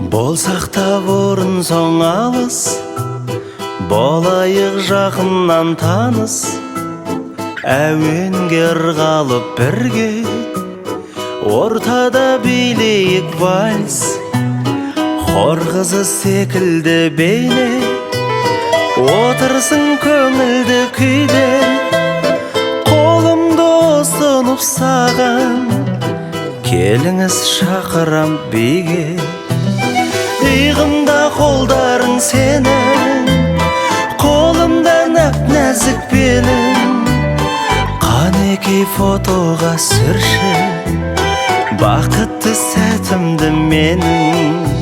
Болсақ та бұрын соң алыс, болайық жақыннан таныс. Әуенге ырғалып бірге, ортада билейік вальс. Хор қызы секілді бейне, отырсың көңілді күйде. Қолымды ұсынып саған, келіңіз шақырам биге. Иығымда қолдарың сенің, қолымда нәп-нәзік белің. Қанекей фотоға сүрші, бақытты сәтімді менің.